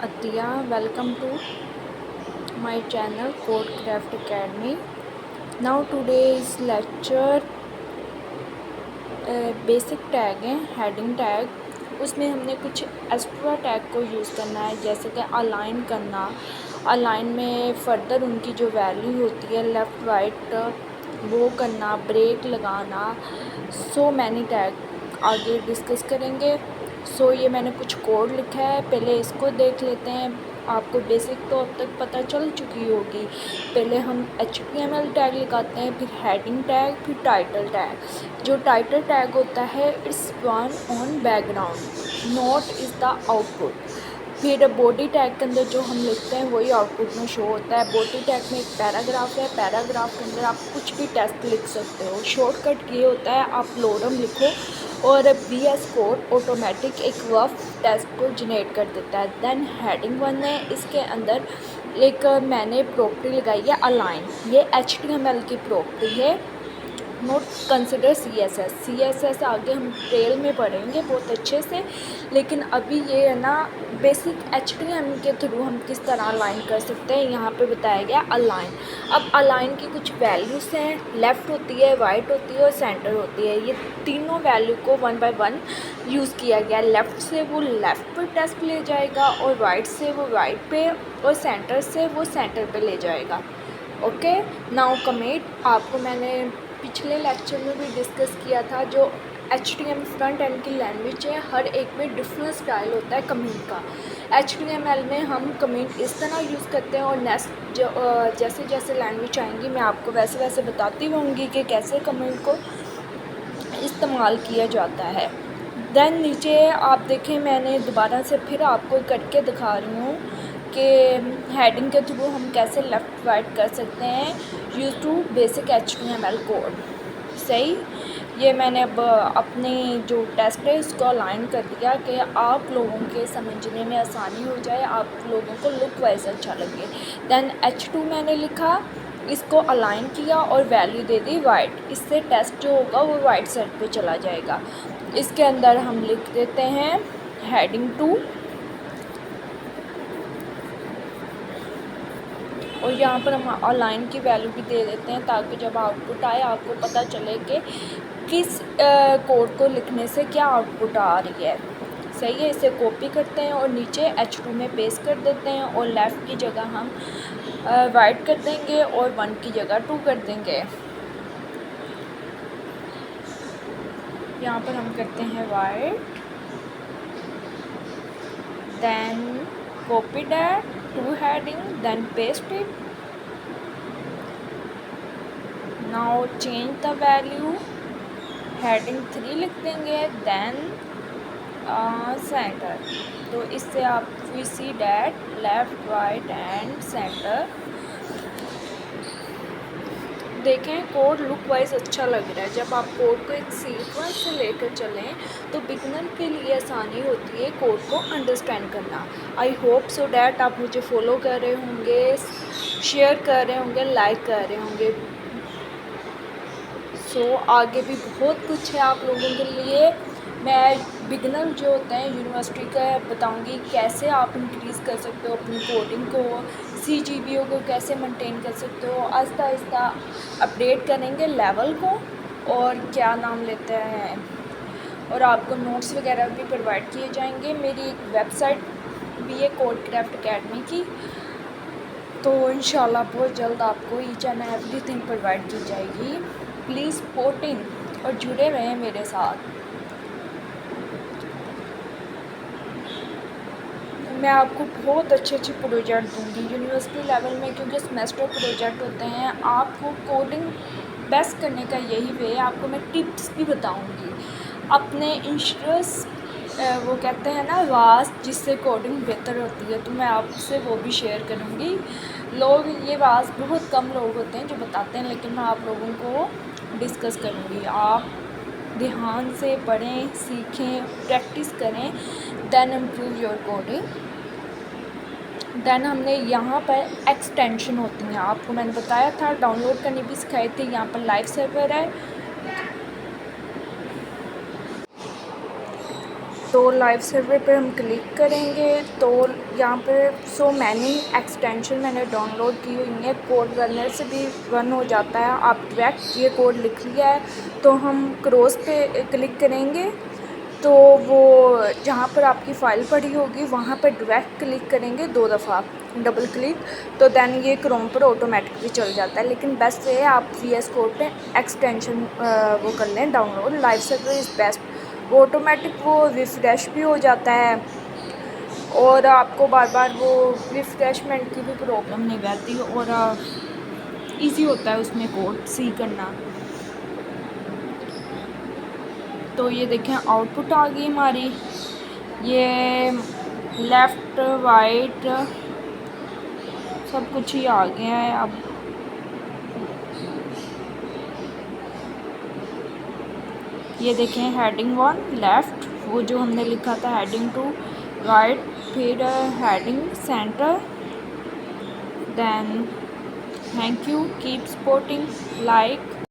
Attiya. Welcome to my channel Codecraft Academy. Now today's lecture basic tag है, heading tag. उसमें हमने कुछ extra tag को use करना है, जैसे कि अलाइन करना, अलाइन में फ़र्दर उनकी जो वैल्यू होती है लेफ़्ट राइट वो करना, ब्रेक लगाना। सो मैनी टैग आगे डिस्कस करेंगे। ये मैंने कुछ कोड लिखा है, पहले इसको देख लेते हैं। आपको बेसिक तो अब तक पता चल चुकी होगी। पहले हम HTML टैग लगाते हैं, फिर हेडिंग टैग, फिर टाइटल टैग। जो टाइटल टैग होता है it's one on background, note is the output. फिर बॉडी टैग के अंदर जो हम लिखते हैं वही आउटपुट में शो होता है। बॉडी टैग में एक पैराग्राफ है, पैराग्राफ के अंदर आप कुछ भी टेक्स्ट लिख सकते हो। शॉर्टकट ये होता है, आप लोडम लिखो और VS कोड ऑटोमेटिक एक रफ टेक्स्ट को जनरेट कर देता है। देन हेडिंग वन है, इसके अंदर एक मैंने प्रॉपर्टी लगाई है अलाइन। ये HTML की प्रॉपर्टी है, नोट कंसिडर CSS आगे हम ट्रेल में पढ़ेंगे बहुत अच्छे से। लेकिन अभी ये है ना, बेसिक HTML के थ्रू हम किस तरह अलाइन कर सकते हैं यहाँ पे बताया गया अलाइन। अब अलाइन की कुछ वैल्यूज़ हैं, लेफ़्ट होती है, राइट होती है और सेंटर होती है। ये तीनों वैल्यू को वन बाय वन यूज़ किया गया। लेफ़्ट से वो लेफ़्ट पर टेक्स्ट ले जाएगा, और राइट से वो राइट पे, और सेंटर से वो सेंटर पे ले जाएगा। Okay, now commit. आपको मैंने पिछले लेक्चर में भी डिस्कस किया था, जो HTML फ्रंट एंड की लैंग्वेज है, हर एक में डिफरेंट स्टाइल होता है कमेंट का। HTML में हम कमेंट इस तरह यूज़ करते हैं, और नेक्स्ट जैसे जैसे लैंग्वेज आएंगी मैं आपको वैसे वैसे बताती रहूँगी कि कैसे कमेंट को इस्तेमाल किया जाता है। देन नीचे आप देखें, मैंने दोबारा से फिर आपको करके दिखा रही हूँ कि हेडिंग के थ्रू हम कैसे लेफ़्ट राइट कर सकते हैं use to basic HTML code. सही, ये मैंने अब अपने जो टेस्ट है उसको अलाइन कर दिया कि आप लोगों के समझने में आसानी हो जाए, आप लोगों को लुक वाइज अच्छा लगे। देन H2 मैंने लिखा, इसको अलाइन किया और वैल्यू दे दी वाइट। इससे टेस्ट जो होगा वो वाइट साइड पे चला जाएगा। इसके अंदर हम लिख देते हैं हेडिंग 2, और यहाँ पर हम अलाइन की वैल्यू भी दे देते हैं, ताकि जब आउटपुट आए आपको पता चले कि किस कोड को लिखने से क्या आउटपुट आ रही है। सही है, इसे कॉपी करते हैं और नीचे H2 में पेस्ट कर देते हैं, और लेफ़्ट की जगह हम राइट कर देंगे और 1 की जगह 2 कर देंगे। यहाँ पर हम करते हैं right, then copy that to heading, then paste it. Now change the value, heading 3 लिख देंगे, देन सेंटर। तो इससे आप we see that left right and centre. देखें कोड लुक वाइज अच्छा लग रहा है। जब आप कोड को एक सीक्वेंस से लेकर चलें तो बिगनर के लिए आसानी होती है कोड को अंडरस्टैंड करना। आई होप सो डैट आप मुझे फॉलो कर रहे होंगे, शेयर कर रहे होंगे, लाइक कर रहे होंगे। आगे भी बहुत कुछ है आप लोगों के लिए। मैं बिगनर जो होते हैं यूनिवर्सिटी का बताऊंगी कैसे आप इंक्रीज़ कर सकते हो अपनी कोडिंग को, CGPO को कैसे मेंटेन कर सकते हो। आहिस्ता आहिस्ता अपडेट करेंगे लेवल को, और क्या नाम लेते हैं, और आपको नोट्स वगैरह भी प्रोवाइड किए जाएंगे। मेरी एक वेबसाइट भी है कोडक्राफ्ट अकेडमी की, तो इंशाल्लाह बहुत जल्द आपको ईच एंड एवरीथिंग प्रोवाइड की जाएगी। प्लीज़ सपोर्ट इन और जुड़े रहें मेरे साथ। मैं आपको बहुत अच्छे अच्छे प्रोजेक्ट दूंगी यूनिवर्सिटी लेवल में, क्योंकि सेमेस्टर प्रोजेक्ट होते हैं। आपको कोडिंग बेस्ट करने का यही वे है। आपको मैं टिप्स भी बताऊंगी, अपने इंटरेस्ट वो कहते हैं ना वास्ट, जिससे कोडिंग बेहतर होती है, तो मैं आपसे वो भी शेयर करूंगी। लोग ये वास्ट बहुत कम लोग होते हैं जो बताते हैं, लेकिन मैं आप लोगों को डिस्कस करूंगी। आप ध्यान से पढ़ें, सीखें, प्रैक्टिस करें, then improve your coding. Then हमने यहाँ पर एक्सटेंशन होती हैं, आपको मैंने बताया था, डाउनलोड करनी भी सिखाई थी। यहाँ पर लाइव सर्वर है, तो लाइव सर्वर पर हम क्लिक करेंगे तो यहाँ पर सो मैनी एक्सटेंशन मैंने डाउनलोड की हुई है, कोड रनर से भी रन हो जाता है। आप डायरेक्ट ये कोड लिख लिया है तो हम क्रॉस पे क्लिक करेंगे तो वो जहाँ पर आपकी फ़ाइल पड़ी होगी वहाँ पर डायरेक्ट क्लिक करेंगे 2 दफ़ा डबल क्लिक, तो दैन ये क्रोम पर ऑटोमेटिकली चल जाता है। लेकिन बेस्ट ये है आप VS कोड पे एक्सटेंशन वो कर लें download. Live server is best, वो ऑटोमेटिक वो रिफ़्रेश भी हो जाता है और आपको बार बार वो रिफ़्रेशमेंट की भी प्रॉब्लम नहीं रहती और इजी होता है उसमें कोड सी करना। तो ये देखें आउटपुट आ गई हमारी, ये लेफ़्ट वाइट सब कुछ ही आ गया है। अब ये देखें हेडिंग 1 लेफ़्ट, वो जो हमने लिखा था हेडिंग 2 राइट, फिर heading centre. Then thank you, keep supporting, like.